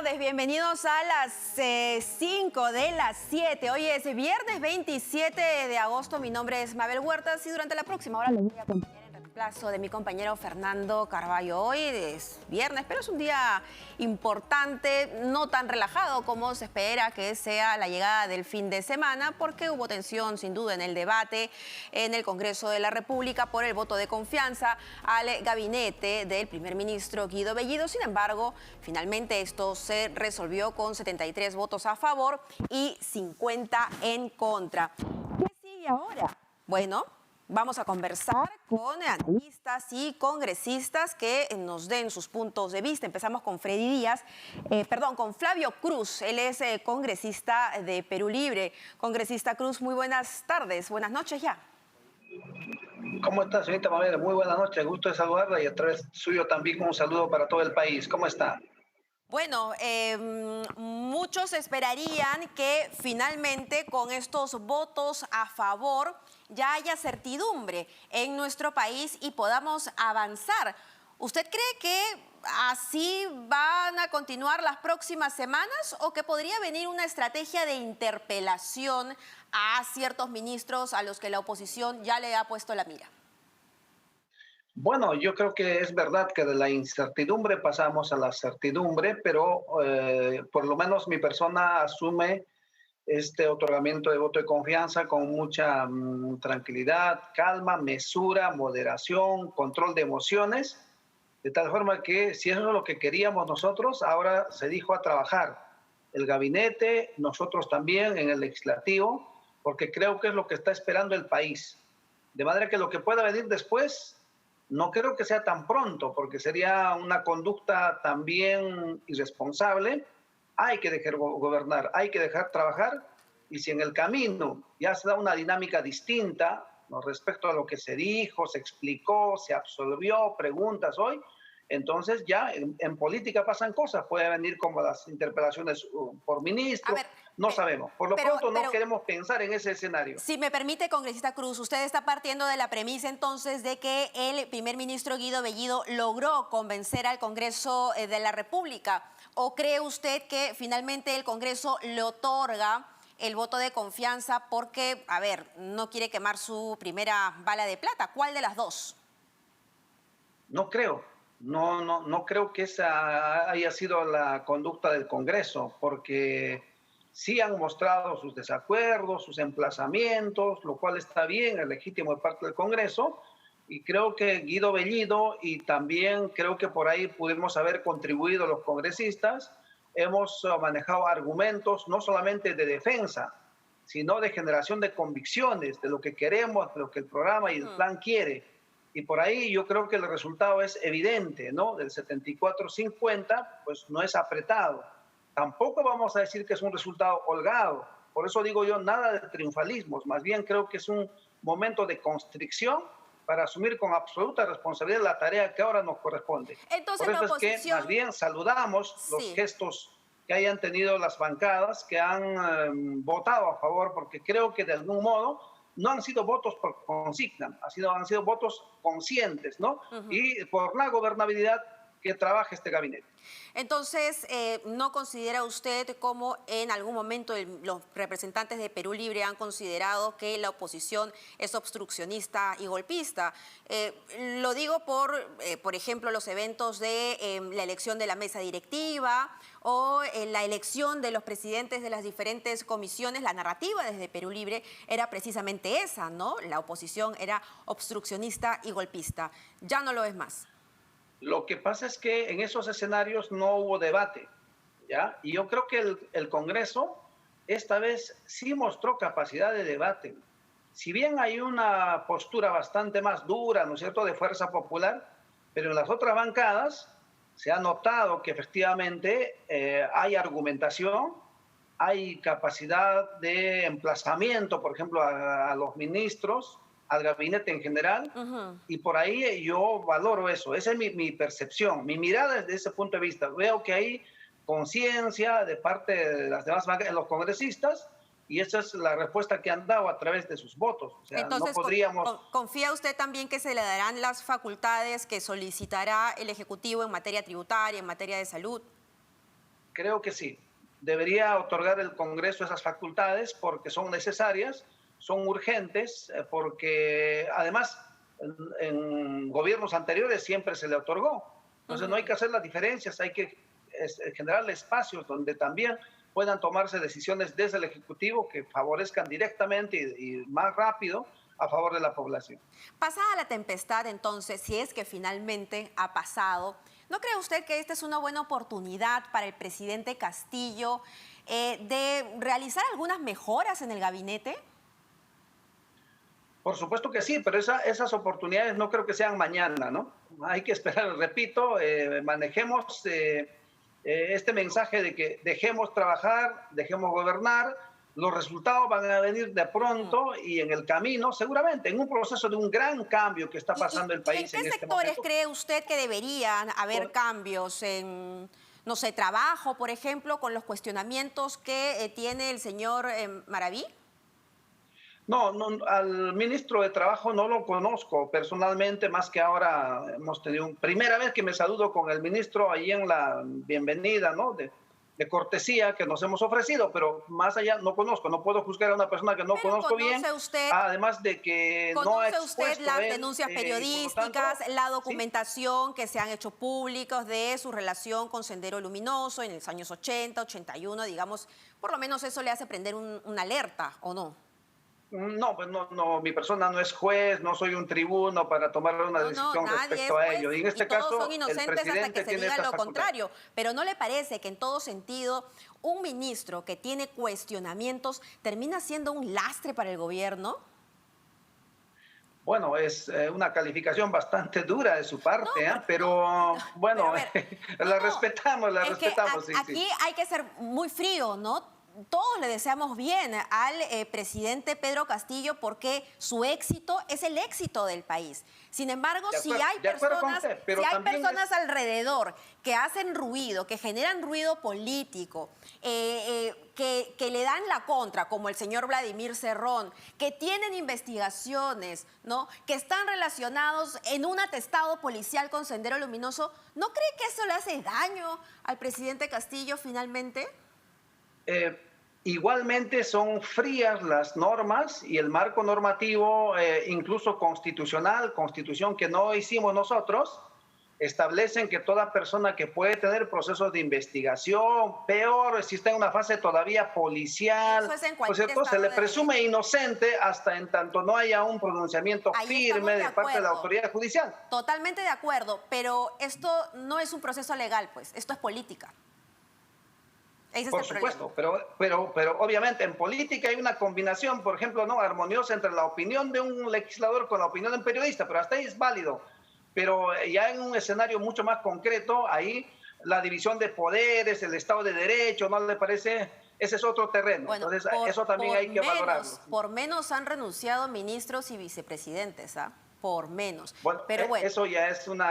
tardes, bienvenidos a las 5 de las 7. Hoy es viernes 27 de agosto, mi nombre es Mabel Huertas y durante la próxima hora les voy a acompañar en reemplazo de mi compañero Fernando Carballo. Hoy es viernes, pero es un día importante, no tan relajado como se espera que sea la llegada del fin de semana, porque hubo tensión sin duda en el debate en el Congreso de la República por el voto de confianza al gabinete del primer ministro Guido Bellido. Sin embargo, finalmente esto se resolvió con 73 votos a favor y 50 en contra. ¿Qué sigue ahora? Bueno, vamos a conversar con analistas y congresistas que nos den sus puntos de vista. Empezamos con con Flavio Cruz. Él es congresista de Perú Libre. Congresista Cruz, muy buenas tardes, buenas noches ya. ¿Cómo está, señorita Mabel? Muy buenas noches, gusto de saludarla y a través suyo también un saludo para todo el país. ¿Cómo está? Bueno, muchos esperarían que finalmente con estos votos a favor ya haya certidumbre en nuestro país y podamos avanzar. ¿Usted cree que así van a continuar las próximas semanas o que podría venir una estrategia de interpelación a ciertos ministros a los que la oposición ya le ha puesto la mira? Bueno, yo creo que es verdad que de la incertidumbre pasamos a la certidumbre, pero por lo menos mi persona asume este otorgamiento de voto de confianza con mucha tranquilidad, calma, mesura, moderación, control de emociones, de tal forma que si eso es lo que queríamos nosotros, ahora se dijo a trabajar. El gabinete, nosotros también en el legislativo, porque creo que es lo que está esperando el país. De manera que lo que pueda venir después, no creo que sea tan pronto, porque sería una conducta también irresponsable. Hay que dejar gobernar, hay que dejar trabajar, y si en el camino ya se da una dinámica distinta, ¿no?, respecto a lo que se dijo, se explicó, se absolvió, preguntas hoy, entonces ya en política pasan cosas, puede venir como las interpelaciones por ministro, no sabemos. Por lo pronto no queremos pensar en ese escenario. Si me permite, congresista Cruz, usted está partiendo de la premisa entonces de que el primer ministro Guido Bellido logró convencer al Congreso de la República, ¿o cree usted que finalmente el Congreso le otorga el voto de confianza porque, no quiere quemar su primera bala de plata? ¿Cuál de las dos? No creo. No creo que esa haya sido la conducta del Congreso, porque sí han mostrado sus desacuerdos, sus emplazamientos, lo cual está bien, es legítimo de parte del Congreso, y creo que Guido Bellido, y también creo que por ahí pudimos haber contribuido los congresistas, hemos manejado argumentos no solamente de defensa, sino de generación de convicciones, de lo que queremos, de lo que el programa y el plan quiere. Y por ahí yo creo que el resultado es evidente, ¿no? Del 74-50, pues no es apretado. Tampoco vamos a decir que es un resultado holgado. Por eso digo yo, nada de triunfalismos. Más bien creo que es un momento de constricción para asumir con absoluta responsabilidad la tarea que ahora nos corresponde. Entonces, por eso es que más bien saludamos los gestos que hayan tenido las bancadas, que han votado a favor, porque creo que de algún modo no han sido votos por consigna, han sido votos conscientes, ¿no? Y por la gobernabilidad que trabaja este gabinete. Entonces, ¿no considera usted como en algún momento los representantes de Perú Libre han considerado que la oposición es obstruccionista y golpista? Lo digo por ejemplo, los eventos de la elección de la mesa directiva o la elección de los presidentes de las diferentes comisiones. La narrativa desde Perú Libre era precisamente esa, ¿no? La oposición era obstruccionista y golpista. Ya no lo es más. Lo que pasa es que en esos escenarios no hubo debate, ¿ya? Y yo creo que el Congreso esta vez sí mostró capacidad de debate. Si bien hay una postura bastante más dura, ¿no es cierto?, de fuerza popular, pero en las otras bancadas se ha notado que efectivamente hay argumentación, hay capacidad de emplazamiento, por ejemplo, a los ministros, al gabinete en general, y por ahí yo valoro eso. Esa es mi percepción, mi mirada desde ese punto de vista. Veo que hay conciencia de parte de las demás bancas, de los congresistas, y esa es la respuesta que han dado a través de sus votos. O sea, entonces, no podríamos... ¿confía usted también que se le darán las facultades que solicitará el Ejecutivo en materia tributaria, en materia de salud? creo que sí. Debería otorgar el Congreso esas facultades porque son necesarias, son urgentes, porque además en gobiernos anteriores siempre se le otorgó. Entonces no hay que hacer las diferencias, hay que generar espacios donde también puedan tomarse decisiones desde el Ejecutivo que favorezcan directamente y más rápido a favor de la población. Pasada la tempestad, entonces, si es que finalmente ha pasado, ¿no cree usted que esta es una buena oportunidad para el presidente Castillo de realizar algunas mejoras en el gabinete? Por supuesto que sí, pero esas oportunidades no creo que sean mañana, ¿no? Hay que esperar, repito, manejemos este mensaje de que dejemos trabajar, dejemos gobernar, los resultados van a venir de pronto y en el camino, seguramente, en un proceso de un gran cambio que está pasando el país ¿En en qué este sectores momento. cree usted que deberían haber cambios en, no sé, trabajo, por ejemplo, con los cuestionamientos que tiene el señor Maraví? No, no, al ministro de Trabajo no lo conozco personalmente, más que ahora hemos tenido primera vez que me saludo con el ministro ahí en la bienvenida, ¿no? De cortesía que nos hemos ofrecido, pero más allá no conozco, no puedo juzgar a una persona que no Pero conozco bien, además de que no ha ¿conoce usted expuesto las él, denuncias por lo tanto, periodísticas, la sí. documentación que se han hecho públicos de su relación con Sendero Luminoso en los años 80, 81, digamos, por lo menos eso le hace prender una alerta, ¿o no? No, pues no, no, mi persona no es juez, no soy un tribuno para tomar una No, no, decisión nadie es respecto a juez ello. Y en y este todos son caso, el inocentes hasta que presidente se tiene diga estas lo facultades. contrario. Pero ¿no le parece que en todo sentido un ministro que tiene cuestionamientos termina siendo un lastre para el gobierno? Bueno, es una calificación bastante dura de su No, parte, ¿eh? porque, Pero pero a bueno, ver, la no, respetamos, es que sí, sí. aquí hay que ser muy frío, ¿no? Todos le deseamos bien al presidente Pedro Castillo porque su éxito es el éxito del país. Sin embargo, De acuerdo con usted, pero si hay también personas alrededor que hacen ruido, que generan ruido político, que le dan la contra, como el señor Vladimir Cerrón, que tienen investigaciones, ¿no? Que están relacionados en un atestado policial con Sendero Luminoso, ¿no cree que eso le hace daño al presidente Castillo finalmente? Igualmente son frías las normas y el marco normativo, incluso constitucional, constitución que no hicimos nosotros, establecen que toda persona que puede tener procesos de investigación, peor, si está en una fase todavía policial, Eso es en ¿no es cualquier cierto? Se estado le de presume derecho. inocente hasta en tanto no haya un pronunciamiento Ahí estamos firme de de parte de la acuerdo. autoridad judicial. Totalmente de acuerdo, pero esto no es un proceso legal, pues, esto es política. Ese es Por el problema. supuesto, pero obviamente en política hay una combinación, por ejemplo, no armoniosa entre la opinión de un legislador con la opinión de un periodista, pero hasta ahí es válido. Pero ya en un escenario mucho más concreto, ahí la división de poderes, el Estado de Derecho, ¿no le parece? Ese es otro terreno. Bueno, entonces, eso también hay que valorarlo. por menos han renunciado ministros y vicepresidentes, ¿ah? Por menos. Bueno, Pero bueno. eso ya es un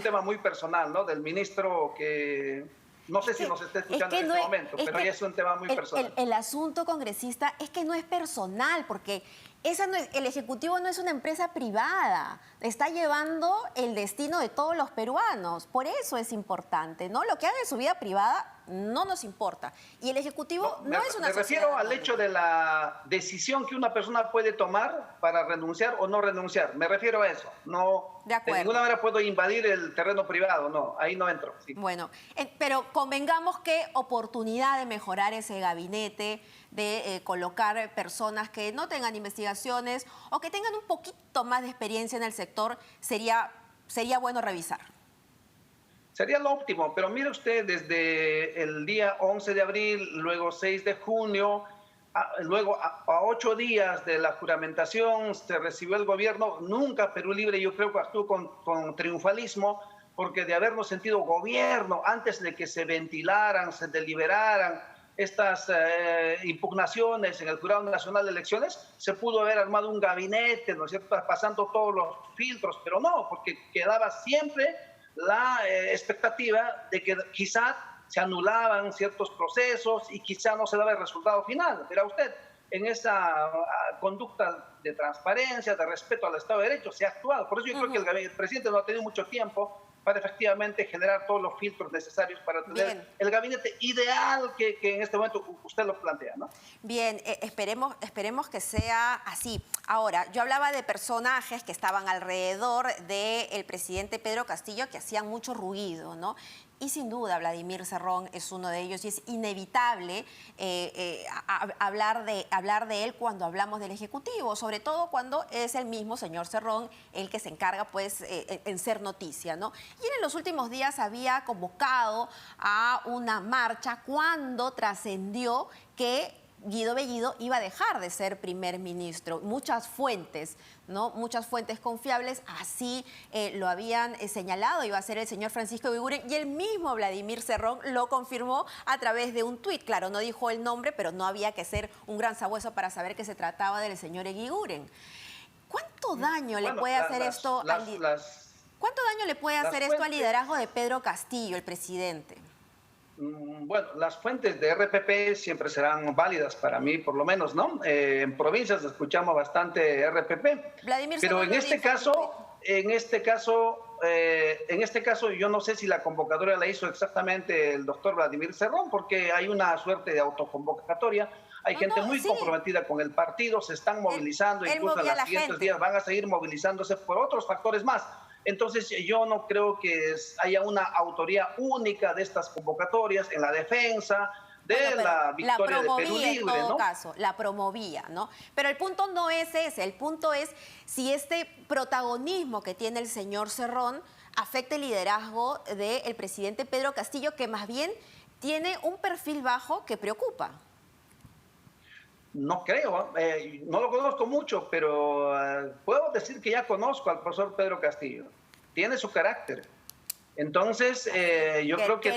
tema muy personal, ¿no? Del ministro que no sé si nos está escuchando en este momento, pero ya es un tema muy personal. El asunto, congresista, es que no es personal, porque el Ejecutivo no es una empresa privada, está llevando el destino de todos los peruanos, por eso es importante, ¿no? Lo que haga en su vida privada no nos importa. Y el Ejecutivo no es una sociedad. Me refiero al hecho de la decisión que una persona puede tomar para renunciar o no renunciar. Me refiero a eso. No, de ninguna manera puedo invadir el terreno privado. No, ahí no entro. Sí. Bueno, pero convengamos que oportunidad de mejorar ese gabinete, de colocar personas que no tengan investigaciones o que tengan un poquito más de experiencia en el sector, sería bueno revisar. Sería lo óptimo, pero mire usted, desde el día 11 de abril, luego 6 de junio, luego a 8 días de la juramentación se recibió el gobierno. Nunca Perú Libre, yo creo que actuó con triunfalismo, porque de habernos sentido gobierno antes de que se ventilaran, se deliberaran estas impugnaciones en el Jurado Nacional de Elecciones, se pudo haber armado un gabinete, ¿no es cierto?, pasando todos los filtros, pero no, porque quedaba siempre la expectativa de que quizá se anulaban ciertos procesos y quizá no se daba el resultado final. Verá usted, en esa conducta de transparencia, de respeto al Estado de Derecho, se ha actuado. Por eso yo creo que el presidente no ha tenido mucho tiempo para efectivamente generar todos los filtros necesarios para tener el gabinete ideal que en este momento usted lo plantea, ¿no? Bien, esperemos que sea así. Ahora, yo hablaba de personajes que estaban alrededor del presidente Pedro Castillo que hacían mucho ruido, ¿no? Y sin duda Vladimir Cerrón es uno de ellos y es inevitable hablar de él cuando hablamos del Ejecutivo, sobre todo cuando es el mismo señor Cerrón el que se encarga pues en ser noticia, ¿no? Y él en los últimos días había convocado a una marcha cuando trascendió que Guido Bellido iba a dejar de ser primer ministro. Muchas fuentes, ¿no? Muchas fuentes confiables así lo habían señalado, iba a ser el señor Francisco Eguiguren, y el mismo Vladimir Cerrón lo confirmó a través de un tuit. Claro, no dijo el nombre, pero no había que ser un gran sabueso para saber que se trataba del señor Eguiguren. ¿Cuánto daño le puede hacer esto al liderazgo de Pedro Castillo, el presidente? Bueno, las fuentes de RPP siempre serán válidas para mí, por lo menos, ¿no? En provincias escuchamos bastante RPP, pero en este caso yo no sé si la convocatoria la hizo exactamente el doctor Vladimir Cerrón, porque hay una suerte de autoconvocatoria. Hay gente muy comprometida con el partido, se están movilizando, incluso en los siguientes días van a seguir movilizándose por otros factores más. Entonces yo no creo que haya una autoría única de estas convocatorias en la defensa de la victoria de Perú Libre, ¿no? En todo caso, la promovía, ¿no? Pero el punto no es ese, el punto es si este protagonismo que tiene el señor Cerrón afecta el liderazgo del presidente Pedro Castillo, que más bien tiene un perfil bajo que preocupa. No creo, no lo conozco mucho, pero puedo decir que ya conozco al profesor Pedro Castillo. Tiene su carácter. Entonces, yo creo que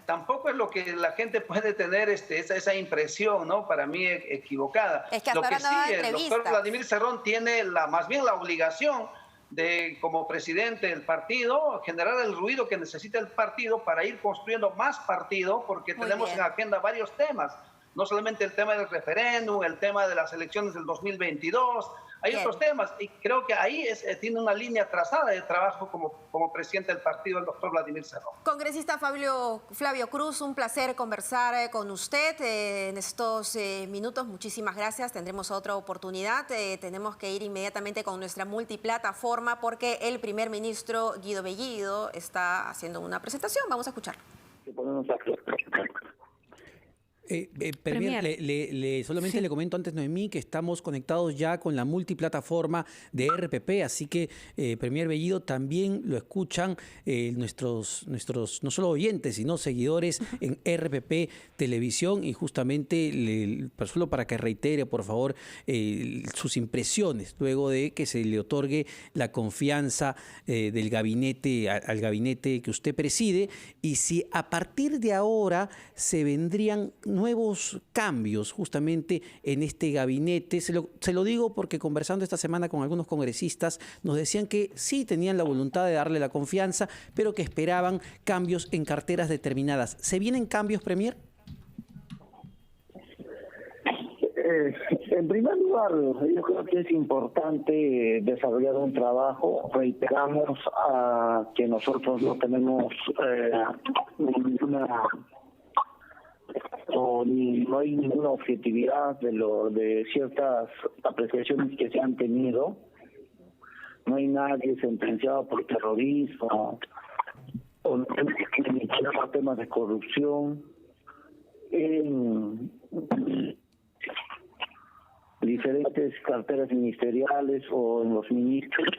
tampoco es lo que la gente puede tener esa impresión, ¿no? Para mí equivocada. Es que lo que sí, el doctor Vladimir Cerrón tiene más bien la obligación de, como presidente del partido, generar el ruido que necesita el partido para ir construyendo más partido, porque tenemos en agenda varios temas. No solamente el tema del referéndum, el tema de las elecciones del 2022, hay otros temas. Y creo que ahí tiene una línea trazada de trabajo como presidente del partido, el doctor Vladimir Cerrón. Congresista Flavio Cruz, un placer conversar con usted en estos minutos. Muchísimas gracias. Tendremos otra oportunidad. Tenemos que ir inmediatamente con nuestra multiplataforma porque el primer ministro Guido Bellido está haciendo una presentación. Vamos a escuchar. Premier, solamente le comento antes, Noemí, que estamos conectados ya con la multiplataforma de RPP, así que Premier Bellido también lo escuchan nuestros no solo oyentes, sino seguidores en RPP Televisión, y justamente solo para que reitere, por favor, sus impresiones luego de que se le otorgue la confianza del gabinete al gabinete que usted preside, y si a partir de ahora se vendrían nuevos cambios justamente en este gabinete. Se lo digo porque conversando esta semana con algunos congresistas nos decían que sí tenían la voluntad de darle la confianza, pero que esperaban cambios en carteras determinadas. ¿Se vienen cambios, Premier? En primer lugar, yo creo que es importante desarrollar un trabajo. Reiteramos que nosotros no tenemos no hay ninguna objetividad de ciertas apreciaciones que se han tenido. No hay nadie sentenciado por terrorismo o temas de corrupción en diferentes carteras ministeriales o en los ministros.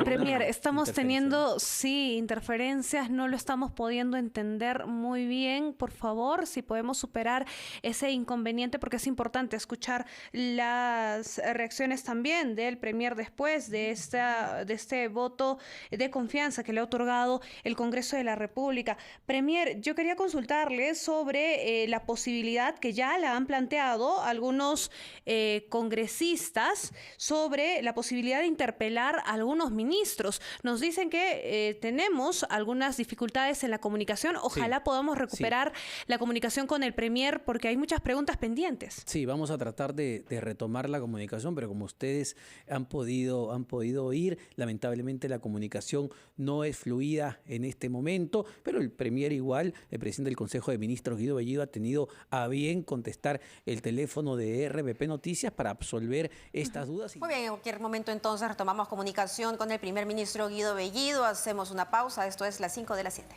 Premier, estamos teniendo, interferencias, no lo estamos pudiendo entender muy bien. Por favor, si podemos superar ese inconveniente, porque es importante escuchar las reacciones también del Premier después de este voto de confianza que le ha otorgado el Congreso de la República. Premier, yo quería consultarle sobre la posibilidad que ya la han planteado algunos congresistas sobre la posibilidad de interpelar a algunos algunos ministros. Nos dicen que tenemos algunas dificultades en la comunicación. Ojalá podamos recuperar la comunicación con el Premier porque hay muchas preguntas pendientes. Sí, vamos a tratar de retomar la comunicación, pero como ustedes han podido oír, lamentablemente la comunicación no es fluida en este momento, pero el Premier igual, el presidente del Consejo de Ministros, Guido Bellido, ha tenido a bien contestar el teléfono de RPP Noticias para absolver estas dudas. Muy bien, en cualquier momento entonces retomamos comunicación con el primer ministro Guido Bellido. Hacemos una pausa, esto es las 5 de las 7.